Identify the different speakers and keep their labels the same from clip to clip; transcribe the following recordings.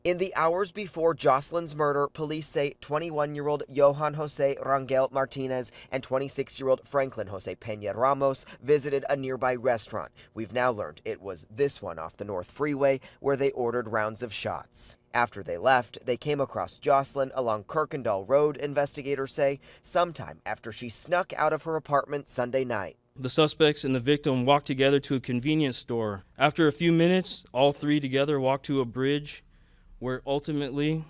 Speaker 1: In the hours before Jocelyn's murder, police say 21-year-old Johan Jose Rangel Martinez and 26-year-old Franklin Jose Peña Ramos visited a nearby restaurant. We've now learned it was this one off the North Freeway where they ordered rounds of shots. After they left, they came across Jocelyn along Kirkendall Road, investigators say, sometime after she snuck out of her apartment Sunday night.
Speaker 2: The suspects and the victim walked together to a convenience store. After a few minutes, all three together walked to a bridge where ultimately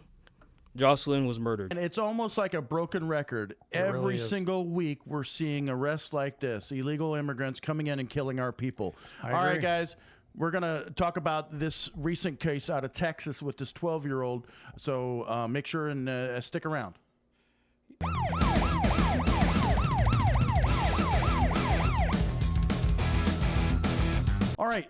Speaker 2: Jocelyn was murdered.
Speaker 3: And it's almost like a broken record. Every single week we're seeing arrests like this, illegal immigrants coming in and killing our people. All right, guys, we're going to talk about this recent case out of Texas with this 12-year-old, so make sure and stick around. All right,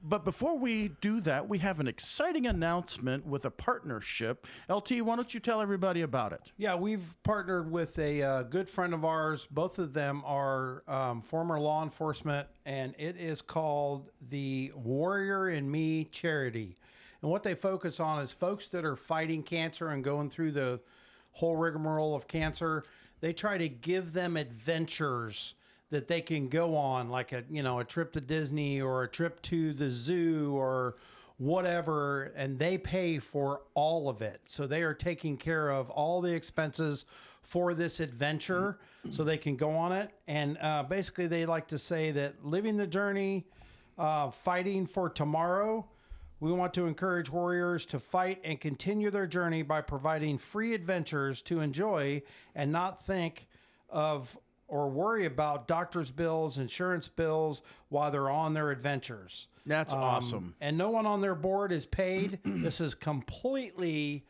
Speaker 3: but before we do that, we have an exciting announcement with a partnership. LT, why don't you tell everybody about it?
Speaker 4: Yeah, we've partnered with a good friend of ours. Both of them are former law enforcement, and it is called the Warrior in Me Charity. And what they focus on is folks that are fighting cancer and going through the whole rigmarole of cancer. They try to give them adventures that they can go on, like a trip to Disney or a trip to the zoo or whatever, and they pay for all of it. So they are taking care of all the expenses for this adventure so they can go on it. And basically they like to say that living the journey, fighting for tomorrow, we want to encourage warriors to fight and continue their journey by providing free adventures to enjoy and not think of or worry about doctor's bills, insurance bills while they're on their adventures.
Speaker 3: That's awesome.
Speaker 4: And no one on their board is paid. This is completely,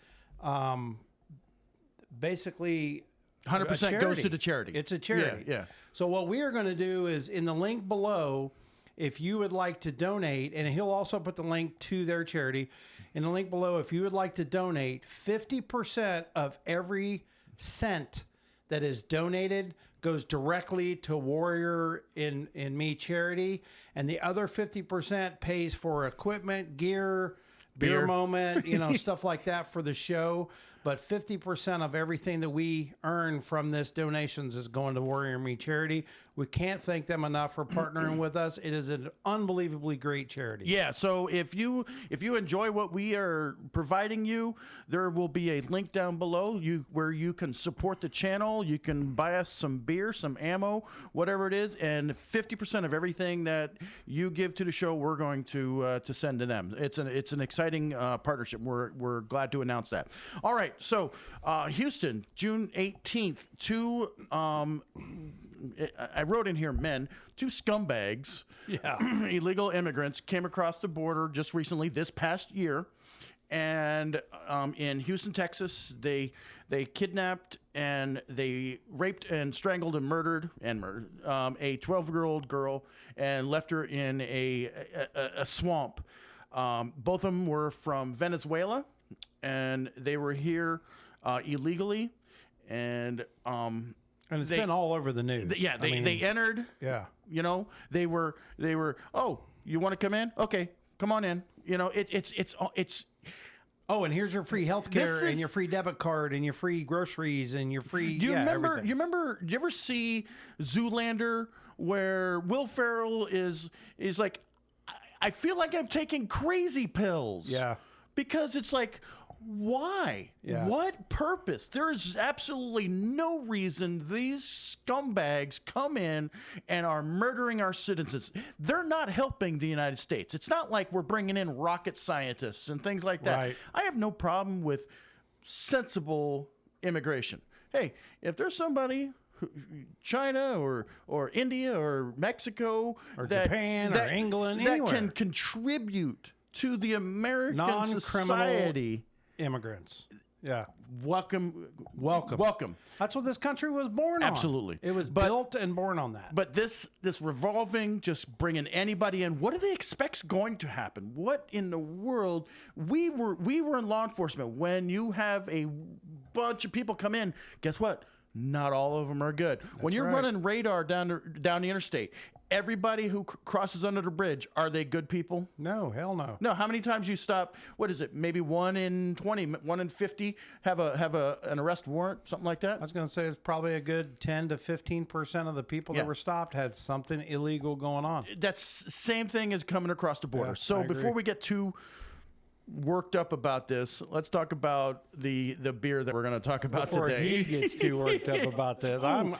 Speaker 4: basically
Speaker 3: 100% goes to the charity.
Speaker 4: It's a charity.
Speaker 3: Yeah.
Speaker 4: So what we are going to do is in the link below, if you would like to donate, and he'll also put the link to their charity. In the link below, if you would like to donate, 50% of every cent that is donated goes directly to Warrior in Me Charity, and the other 50% pays for equipment, gear, beer moment, stuff like that for the show. But 50% of everything that we earn from this donations is going to Warrior in Me Charity. We can't thank them enough for partnering with us. It is an unbelievably great charity.
Speaker 3: Yeah, so if you enjoy what we are providing you, there will be a link down below where you can support the channel. You can buy us some beer, some ammo, whatever it is, and 50% of everything that you give to the show, we're going to send to them. It's an exciting partnership. We're glad to announce that. All right, so Houston, June 18th, I wrote in here, two scumbags, illegal immigrants came across the border just recently, this past year, and in Houston, Texas, they kidnapped and they raped and strangled and murdered a 12-year-old girl and left her in a swamp. Both of them were from Venezuela, and they were here illegally, and
Speaker 4: it's been all over the news.
Speaker 3: They entered.
Speaker 4: Yeah.
Speaker 3: They were. Oh, you want to come in? Okay, come on in. It's.
Speaker 4: Oh, and here's your free health care and your free debit card and your free groceries and your free.
Speaker 3: Do you remember?
Speaker 4: Everything.
Speaker 3: You remember? Did you ever see Zoolander where Will Ferrell is like, I feel like I'm taking crazy pills.
Speaker 4: Yeah.
Speaker 3: Because it's like, why?
Speaker 4: Yeah.
Speaker 3: What purpose? There is absolutely no reason these scumbags come in and are murdering our citizens. They're not helping the United States. It's not like we're bringing in rocket scientists and things like that.
Speaker 4: Right.
Speaker 3: I have no problem with sensible immigration. Hey, if there's somebody, China or India or Mexico
Speaker 4: or Japan or England,
Speaker 3: that
Speaker 4: anywhere,
Speaker 3: can contribute to the American society.
Speaker 4: Immigrants. Yeah.
Speaker 3: Welcome.
Speaker 4: That's what this country was born on.
Speaker 3: Absolutely.
Speaker 4: It was built and born on that.
Speaker 3: But this revolving, just bringing anybody in, what do they expect's going to happen? What in the world? We were in law enforcement. When you have a bunch of people come in, guess what? Not all of them are good. When you're running radar down the interstate, everybody who crosses under the bridge, are they good people?
Speaker 4: No, hell no.
Speaker 3: No. How many times you stop? What is it? Maybe 1 in 20, 1 in 50 have an arrest warrant, something like that.
Speaker 4: I was going to say it's probably a good 10 to 15% of the people that were stopped had something illegal going on.
Speaker 3: That's same thing as coming across the border.
Speaker 4: Yeah,
Speaker 3: so
Speaker 4: I agree.
Speaker 3: before we get too worked up about this, let's talk about the beer that we're going to talk about
Speaker 4: Before
Speaker 3: today.
Speaker 4: he gets too worked up about this, I'm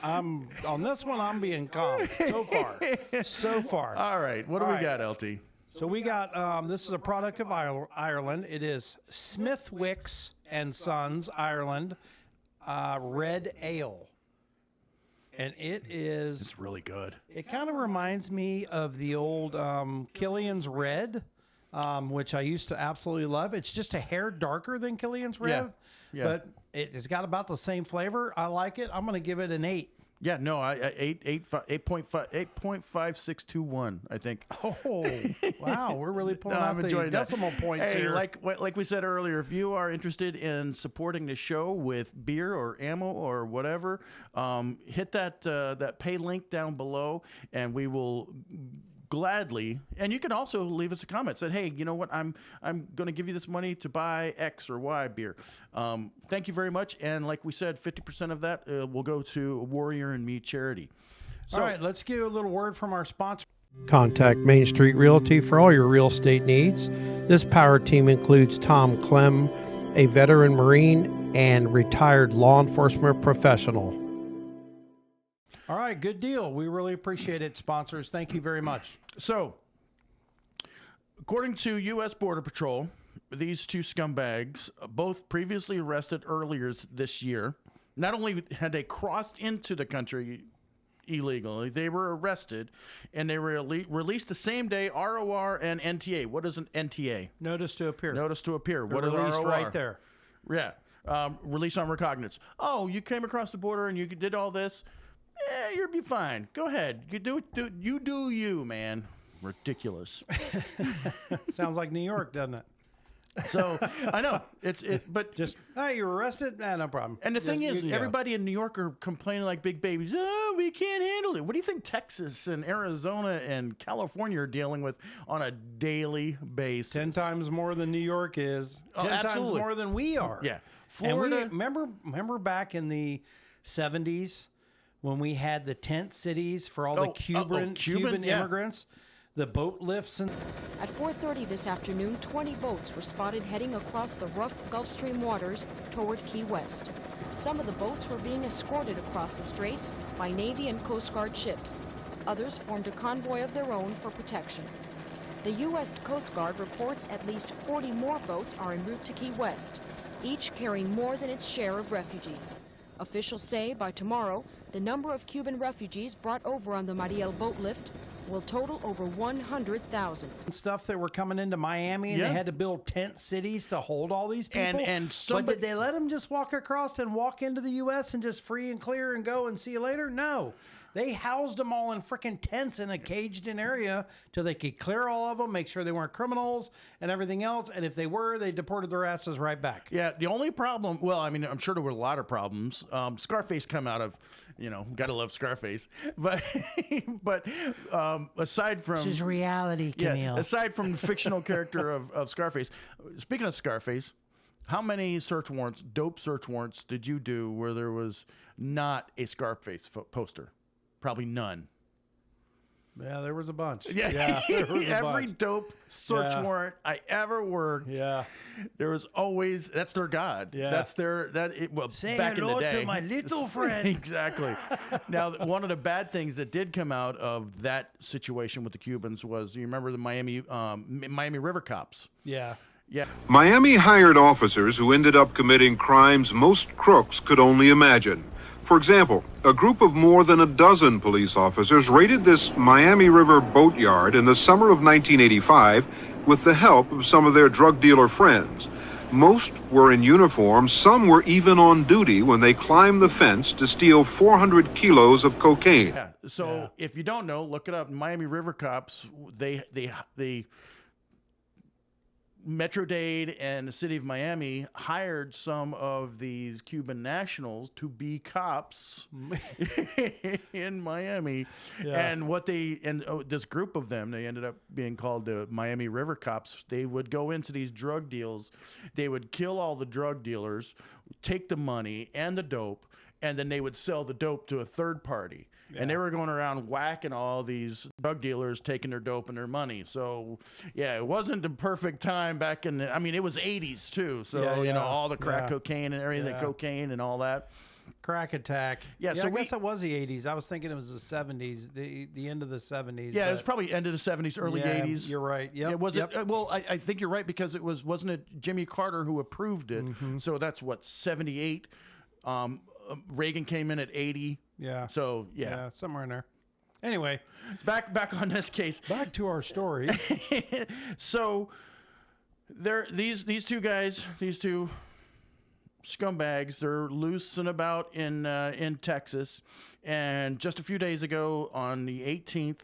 Speaker 4: on this one. I'm being calm so far. So far.
Speaker 3: All right, what do we got, LT?
Speaker 4: So we got this is a product of Ireland. It is Smithwick's and Sons Ireland Red Ale, and it's
Speaker 3: really good.
Speaker 4: It kind of reminds me of the old Killian's Red, which I used to absolutely love. It's just a hair darker than Killian's Red, but it's got about the same flavor. I like it. I'm going to give it an 8.
Speaker 3: Yeah, no, 8.5621, I think.
Speaker 4: Oh, wow. We're really pulling
Speaker 3: No,
Speaker 4: out
Speaker 3: I'm
Speaker 4: the
Speaker 3: enjoying that.
Speaker 4: decimal points
Speaker 3: Hey,
Speaker 4: here.
Speaker 3: like we said earlier, if you are interested in supporting the show with beer or ammo or whatever, hit that pay link down below, and we will gladly. And you can also leave us a comment. Said, hey, you know what? I'm going to give you this money to buy X or Y beer. Thank you very much. And like we said, 50% of that will go to Warrior and Me charity. So,
Speaker 4: All right, let's give a little word from our sponsor.
Speaker 5: Contact Mainstreet Realty for all your real estate needs. This power team includes Tom Clem, a veteran Marine and retired law enforcement professional.
Speaker 4: All right, good deal. We really appreciate it, sponsors. Thank you very much.
Speaker 3: So, according to U.S. Border Patrol, these two scumbags, both previously arrested earlier this year, not only had they crossed into the country illegally, they were arrested, and they were released the same day. ROR and NTA. What is an NTA?
Speaker 4: Notice to appear.
Speaker 3: Notice to appear. What is
Speaker 4: Released
Speaker 3: ROR?
Speaker 4: right there.
Speaker 3: Yeah. Release on recognizance. Oh, you came across the border and you did all this. You'll be fine. Go ahead. You do you, man. Ridiculous.
Speaker 4: Sounds like New York, doesn't it?
Speaker 3: So I know but
Speaker 4: Just, hey, you were arrested? Nah, no problem.
Speaker 3: and the thing is,
Speaker 4: Yeah.
Speaker 3: everybody in New York are complaining like big babies. Oh, we can't handle it. What do you think Texas and Arizona and California are dealing with on a daily basis?
Speaker 4: 10 times more than New York is. 10 times
Speaker 3: absolutely.
Speaker 4: more than we are.
Speaker 3: Yeah.
Speaker 4: Florida.
Speaker 3: Florida.
Speaker 4: Remember back in the 70s when we had the tent cities for all the Cuban
Speaker 3: yeah.
Speaker 4: immigrants? The boat lifts and
Speaker 6: At 4:30 this afternoon, 20 boats were spotted heading across the rough Gulf Stream waters toward Key West. Some of the boats were being escorted across the straits by Navy and Coast Guard ships. Others formed a convoy of their own for protection. The U.S. Coast Guard reports at least 40 more boats are en route to Key West, each carrying more than its share of refugees. Officials say by tomorrow, the number of Cuban refugees brought over on the Mariel boat lift will total over 100,000.
Speaker 4: stuff that were coming into Miami, and
Speaker 3: Yeah.
Speaker 4: they had to build tent cities to hold all these people.
Speaker 3: And
Speaker 4: but did they let them just walk across and walk into the U.S. and just free and clear and go and see you later? No. They housed them all in freaking tents in a caged-in area till they could clear all of them, make sure they weren't criminals and everything else. And if they were, they deported their asses right back.
Speaker 3: Yeah, the only problem, well, I mean, I'm sure there were a lot of problems. Scarface come out of, gotta love Scarface. But aside from...
Speaker 7: This is reality, Camille.
Speaker 3: Yeah, aside from the fictional character of Scarface, speaking of Scarface, how many dope search warrants did you do where there was not a Scarface poster? Probably none.
Speaker 4: Yeah, there was a bunch.
Speaker 3: Yeah,
Speaker 4: there was a
Speaker 3: every
Speaker 4: bunch.
Speaker 3: dope search
Speaker 4: Yeah.
Speaker 3: warrant I ever worked.
Speaker 4: Yeah.
Speaker 3: There was always that's their god.
Speaker 4: Yeah.
Speaker 3: That's their
Speaker 4: Say
Speaker 3: back in the
Speaker 4: hello
Speaker 3: day.
Speaker 4: to my little friend.
Speaker 3: Exactly. Now, one of the bad things that did come out of that situation with the Cubans was, you remember the Miami River cops?
Speaker 4: Yeah.
Speaker 3: Yeah.
Speaker 8: Miami hired officers who ended up committing crimes most crooks could only imagine. For example, a group of more than a dozen police officers raided this Miami River boatyard in the summer of 1985 with the help of some of their drug dealer friends. Most were in uniform, some were even on duty when they climbed the fence to steal 400 kilos of cocaine.
Speaker 3: Yeah. So if you don't know, look it up. Miami River cops, they Metro-Dade and the city of Miami hired some of these Cuban nationals to be cops in Miami.
Speaker 4: Yeah.
Speaker 3: And this group of them, they ended up being called the Miami River Cops. They would go into these drug deals. They would kill all the drug dealers, take the money and the dope, and then they would sell the dope to a third party. And they were going around whacking all these drug dealers, taking their dope and their money. So, yeah, it wasn't the perfect time back in the, I mean, it was 80s too. So, you know, all the crack cocaine and everything, the cocaine and all that.
Speaker 4: Crack attack.
Speaker 3: Yeah, so
Speaker 4: I guess it was the 80s. I was thinking it was the 70s, the end of the 70s.
Speaker 3: Yeah, it was probably end of the 70s, early 80s.
Speaker 4: You're right. Yep.
Speaker 3: It wasn't. Well, I think you're right because wasn't it Jimmy Carter who approved it? So that's what, 78. Reagan came in at 80.
Speaker 4: Yeah.
Speaker 3: So
Speaker 4: Yeah, somewhere in there. Anyway,
Speaker 3: back on this case.
Speaker 4: back to our story.
Speaker 3: So these two guys, these two scumbags, they're loose and about in Texas, and just a few days ago on the 18th,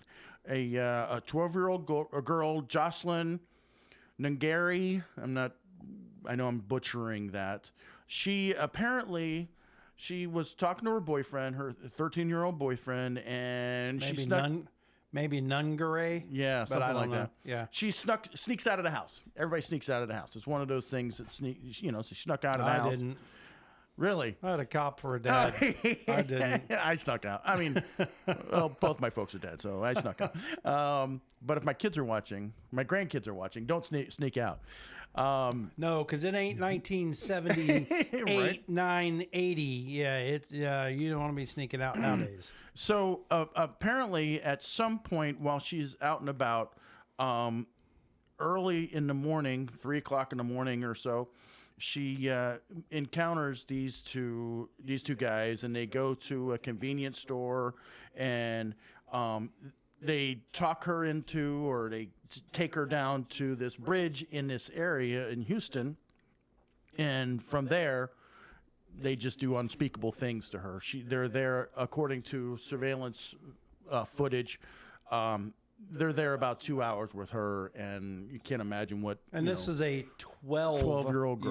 Speaker 3: a 12-year-old girl, Jocelyn Nungaray, I know I'm butchering that. She was talking to her boyfriend, her 13-year-old boyfriend, and
Speaker 4: Maybe
Speaker 3: she snuck.
Speaker 4: Maybe Nungaray.
Speaker 3: Yeah,
Speaker 4: but
Speaker 3: something
Speaker 4: I don't
Speaker 3: like
Speaker 4: know.
Speaker 3: that.
Speaker 4: Yeah.
Speaker 3: She sneaks out of the house. Everybody sneaks out of the house. It's one of those things that so she snuck out of the house.
Speaker 4: I didn't.
Speaker 3: Really?
Speaker 4: I had a cop for a dad. I didn't.
Speaker 3: I snuck out. I mean, well, both my folks are dead, so I snuck out. But if my kids are watching, my grandkids are watching, don't sneak out.
Speaker 4: No, because it ain't 1978,
Speaker 3: Right.
Speaker 4: 980. Yeah, it's you don't want to be sneaking out nowadays.
Speaker 3: So apparently, at some point while she's out and about, early in the morning, 3 o'clock in the morning or so, she encounters these two guys, and they go to a convenience store, and they talk her into, or they take her down to this bridge in this area in Houston, and from there they just do unspeakable things to her. They're there, according to surveillance footage. They're there about 2 hours with her, and you can't imagine what.
Speaker 4: And this is a 12-year-old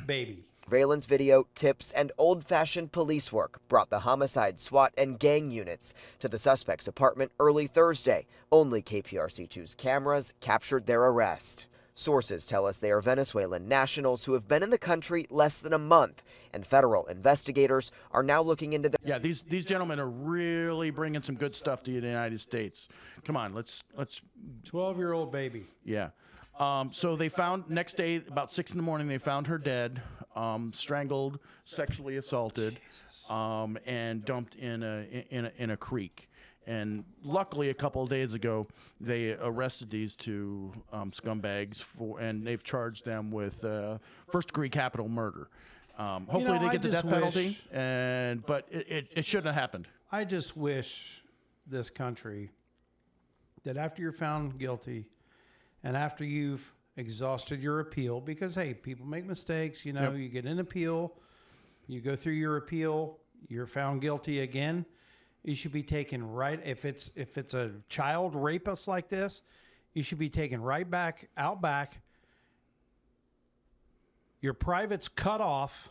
Speaker 4: baby.
Speaker 1: Surveillance video, tips, and old-fashioned police work brought the homicide, SWAT, and gang units to the suspect's apartment early Thursday. Only KPRC2's cameras captured their arrest. Sources tell us they are Venezuelan nationals who have been in the country less than a month, and federal investigators are now looking into the...
Speaker 3: Yeah, these gentlemen are really bringing some good stuff to the United States. Come on, let's
Speaker 4: 12-year-old baby.
Speaker 3: Yeah. So they found, next day, about 6 in the morning, they found her dead, strangled, sexually assaulted, and dumped in a creek. And luckily, a couple of days ago, they arrested these two scumbags and they've charged them with first-degree capital murder. Hopefully, they get the death penalty, but it shouldn't have happened.
Speaker 4: I just wish this country that after you're found guilty and after you've exhausted your appeal, because, hey, people make mistakes, you know, you get an appeal, you go through your appeal, you're found guilty again, you should be taken right, if it's a child rapist like this, you should be taken right back, out back, your privates cut off,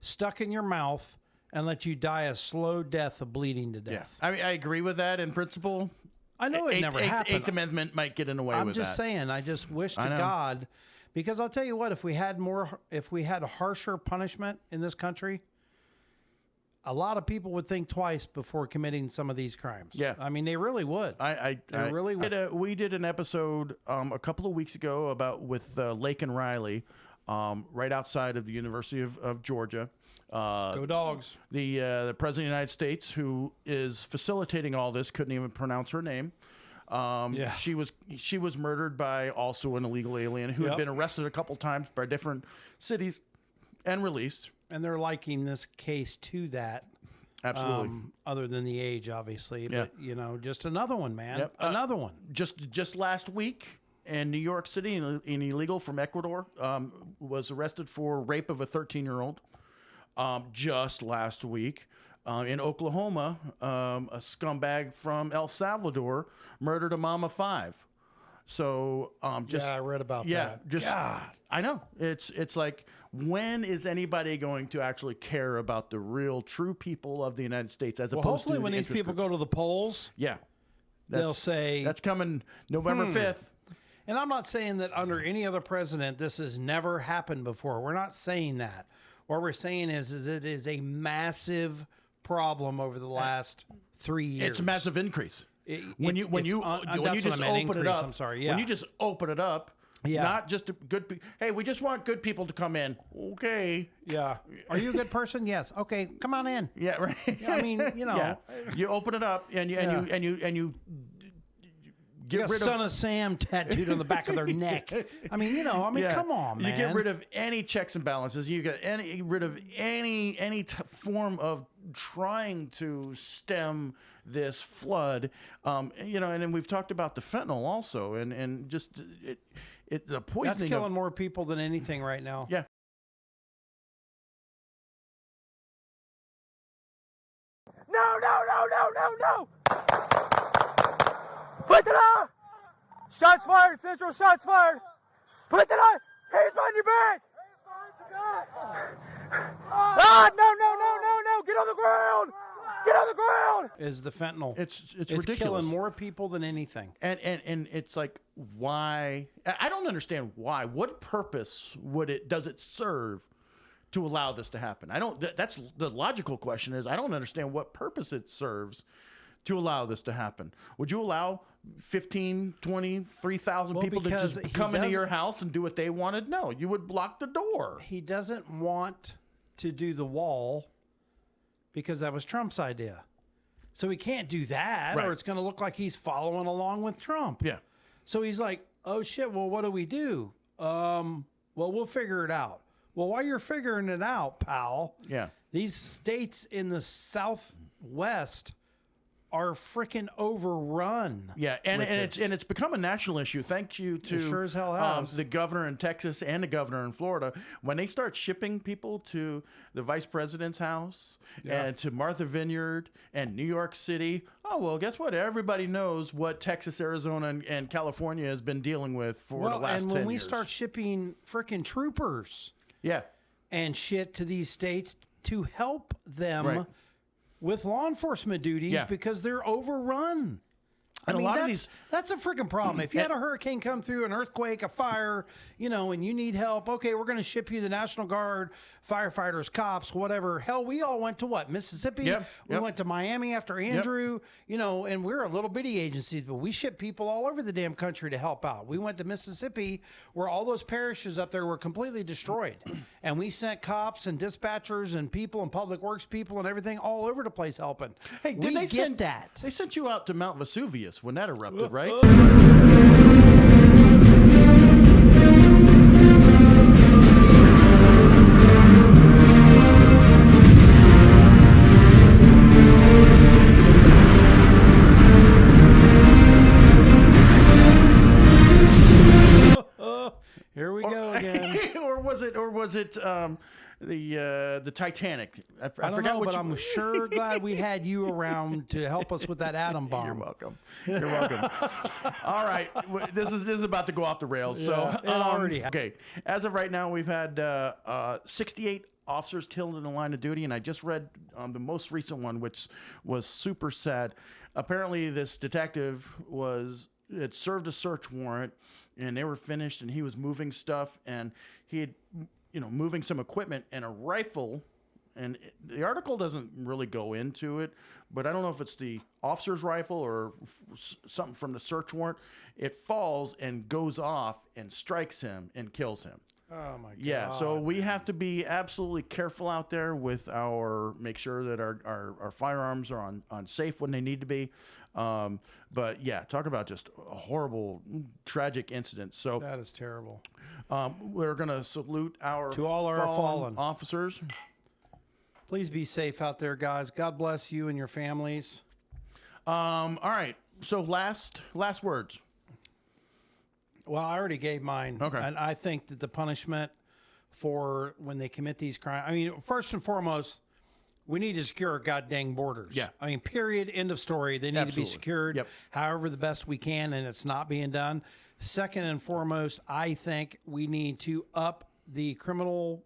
Speaker 4: stuck in your mouth, and let you die a slow death of bleeding to death.
Speaker 3: I mean, I agree with that in principle.
Speaker 4: I know it never happened.
Speaker 3: Eighth Amendment might get in the way
Speaker 4: I'm
Speaker 3: with that.
Speaker 4: just saying, I just wish to God, because I'll tell you what, if we had a harsher punishment in this country, a lot of people would think twice before committing some of these crimes.
Speaker 3: Yeah.
Speaker 4: I mean, they really would.
Speaker 3: They really would. We did an episode a couple of weeks ago with Lake and Riley, right outside of the University of Georgia.
Speaker 4: Go Dogs.
Speaker 3: The President of the United States, who is facilitating all this, couldn't even pronounce her name. She was murdered by also an illegal alien who had been arrested a couple times by different cities and released.
Speaker 4: And they're liking this case to that.
Speaker 3: Absolutely.
Speaker 4: Other than the age, obviously.
Speaker 3: Yeah.
Speaker 4: But, you know, just another one, man.
Speaker 3: Yep.
Speaker 4: Another one.
Speaker 3: Just last week in New York City, an illegal from Ecuador was arrested for rape of a 13-year-old. Just last week. In Oklahoma, a scumbag from El Salvador murdered a mom of 5. So just
Speaker 4: I read about that.
Speaker 3: Just
Speaker 4: God.
Speaker 3: I know it's like, when is anybody going to actually care about the real true people of the United States as
Speaker 4: Well,
Speaker 3: opposed
Speaker 4: hopefully
Speaker 3: to
Speaker 4: when
Speaker 3: the
Speaker 4: these
Speaker 3: interest
Speaker 4: people
Speaker 3: groups?
Speaker 4: go to the polls,
Speaker 3: Yeah,
Speaker 4: they'll say
Speaker 3: that's coming November 5th.
Speaker 4: And I'm not saying that under any other president this has never happened before. We're not saying that. What we're saying is it is a massive problem over the last 3 years.
Speaker 3: It's a massive increase.
Speaker 4: When you
Speaker 3: just open it up,
Speaker 4: I'm sorry. Yeah.
Speaker 3: When you just open it up, not just a good. Hey, we just want good people to come in. Okay.
Speaker 4: Yeah. Are you a good person? Yes. Okay. Come on in.
Speaker 3: Yeah. Right.
Speaker 4: Yeah, I mean, you know,
Speaker 3: Yeah. You open it up and you
Speaker 4: get
Speaker 3: get
Speaker 4: rid
Speaker 3: rid
Speaker 4: Son
Speaker 3: of.
Speaker 4: of Sam tattooed on the back of their neck. I mean,
Speaker 3: Yeah.
Speaker 4: come on, man.
Speaker 3: You get rid of any checks and balances. You get rid of any form of trying to stem this flood. And then we've talked about the fentanyl also, and just the poisoning.
Speaker 4: That's killing more people than anything right now.
Speaker 3: Yeah.
Speaker 7: No! Put it on! Shots fired, Central, shots fired! Put it on! Hands behind your back! Ah, no! Get on the ground! Get on the ground!
Speaker 4: Is the fentanyl.
Speaker 3: It's
Speaker 4: It's
Speaker 3: ridiculous.
Speaker 4: killing more people than anything.
Speaker 3: And it's like, why? I don't understand why. What purpose does it serve to allow this to happen? That's the logical question. Is I don't understand what purpose it serves to allow this to happen. Would you allow 15, 20, 3,000 people to
Speaker 4: because
Speaker 3: just
Speaker 4: he
Speaker 3: come into your
Speaker 4: doesn't-
Speaker 3: house and do what they wanted? No, you would block the door.
Speaker 4: He doesn't want to do the wall because that was Trump's idea. So he can't do that,
Speaker 3: Right.
Speaker 4: or it's going to look like he's following along with Trump.
Speaker 3: Yeah.
Speaker 4: So he's like, oh shit, well, what do we do? Well, we'll figure it out. Well, while you're figuring it out, pal,
Speaker 3: Yeah.
Speaker 4: these states in the Southwest are freaking overrun.
Speaker 3: Yeah, and
Speaker 4: with this.
Speaker 3: it's become a national issue. Thank you to
Speaker 4: It sure as hell has.
Speaker 3: the governor in Texas and the governor in Florida. When they start shipping people to the vice president's house and to Martha Vineyard and New York City, oh well, guess what? Everybody knows what Texas, Arizona, and California has been dealing with for the last 10
Speaker 4: and when we
Speaker 3: years.
Speaker 4: start shipping freaking troopers
Speaker 3: yeah,
Speaker 4: and shit to these states to help them
Speaker 3: Right.
Speaker 4: with law enforcement duties
Speaker 3: Yeah.
Speaker 4: because they're overrun.
Speaker 3: And a lot of these-
Speaker 4: that's a freaking problem. If you had a hurricane come through, an earthquake, a fire, and you need help, okay, we're going to ship you the National Guard, firefighters, cops, whatever. Hell, we all went to what? Mississippi?
Speaker 3: Yep,
Speaker 4: We
Speaker 3: yep.
Speaker 4: went to Miami after Andrew, and we're a little bitty agencies, but we ship people all over the damn country to help out. We went to Mississippi where all those parishes up there were completely destroyed. And we sent cops and dispatchers and people and public works people and everything all over the place helping.
Speaker 3: Hey, did
Speaker 4: we
Speaker 3: they
Speaker 4: get
Speaker 3: send
Speaker 4: that?
Speaker 3: They sent you out to Mount Vesuvius when that erupted, right?
Speaker 4: Here we go again.
Speaker 3: or was it the Titanic? I
Speaker 4: I don't
Speaker 3: forgot
Speaker 4: know,
Speaker 3: which.
Speaker 4: but I'm sure glad we had you around to help us with that atom bomb.
Speaker 3: You're welcome. You're welcome. All right, this is about to go off the rails.
Speaker 4: Yeah,
Speaker 3: so
Speaker 4: it already
Speaker 3: okay. As of right now, we've had 68 officers killed in the line of duty, and I just read the most recent one, which was super sad. Apparently, this detective had served a search warrant, and they were finished, and he was moving stuff, and he had moving some equipment and a rifle. And the article doesn't really go into it, but I don't know if it's the officer's rifle or something from the search warrant. It falls and goes off and strikes him and kills him.
Speaker 4: Oh my god.
Speaker 3: Yeah, so we have to be absolutely careful out there with make sure that our firearms are on safe when they need to be. But yeah, talk about just a horrible, tragic incident. So
Speaker 4: That is terrible.
Speaker 3: we're gonna salute
Speaker 4: To all our fallen
Speaker 3: officers.
Speaker 4: Please be safe out there, guys. God bless you and your families.
Speaker 3: All right. So last words.
Speaker 4: Well, I already gave mine.
Speaker 3: Okay.
Speaker 4: And I think that the punishment for when they commit these crimes, I mean, first and foremost, we need to secure our goddamn borders.
Speaker 3: Yeah.
Speaker 4: I mean, period, end of story. They need to be
Speaker 3: Absolutely.
Speaker 4: secured
Speaker 3: Yep.
Speaker 4: however the best we can, and it's not being done. Second and foremost, I think we need to up the criminal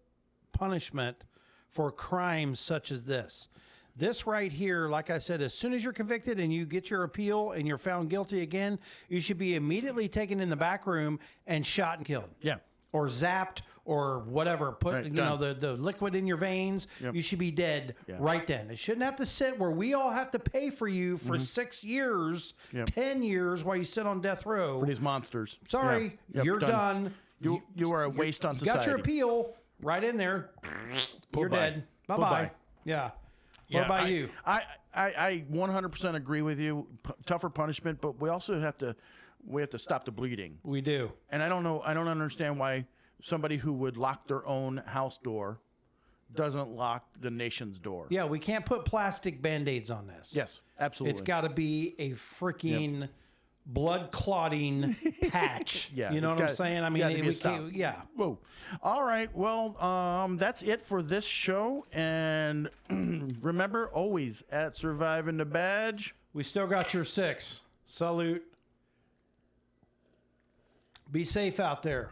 Speaker 4: punishment for crimes such as this. This right here, like I said, as soon as you're convicted and you get your appeal and you're found guilty again, you should be immediately taken in the back room and shot and killed.
Speaker 3: Yeah.
Speaker 4: Or zapped or whatever. Put
Speaker 3: Right,
Speaker 4: you
Speaker 3: done.
Speaker 4: know the liquid in your veins.
Speaker 3: Yep.
Speaker 4: You should be dead right then. It shouldn't have to sit where we all have to pay for you for 6 years,
Speaker 3: Yep.
Speaker 4: 10 years while you sit on death row.
Speaker 3: For these monsters.
Speaker 4: Sorry,
Speaker 3: Yeah. Yep,
Speaker 4: you're done.
Speaker 3: You are a waste on
Speaker 4: You
Speaker 3: society.
Speaker 4: got your appeal right in there. You're
Speaker 3: Bye-bye.
Speaker 4: dead. Bye
Speaker 3: Bye-bye.
Speaker 4: bye. Yeah. What about you?
Speaker 3: I 100% agree with you. Tougher punishment, but we also have to stop the bleeding.
Speaker 4: We do.
Speaker 3: And I don't understand why somebody who would lock their own house door doesn't lock the nation's door.
Speaker 4: Yeah, we can't put plastic Band-Aids on this.
Speaker 3: Yes, absolutely.
Speaker 4: It's got to be a freaking blood clotting patch.
Speaker 3: Yeah,
Speaker 4: You know
Speaker 3: it's
Speaker 4: what I'm
Speaker 3: got-
Speaker 4: saying? I
Speaker 3: it's
Speaker 4: mean,
Speaker 3: gotta be a
Speaker 4: we
Speaker 3: stop.
Speaker 4: can't, yeah.
Speaker 3: Whoa. All right. Well, that's it for this show. And remember, always at Surviving the Badge.
Speaker 4: We still got your 6. Salute. Be safe out there.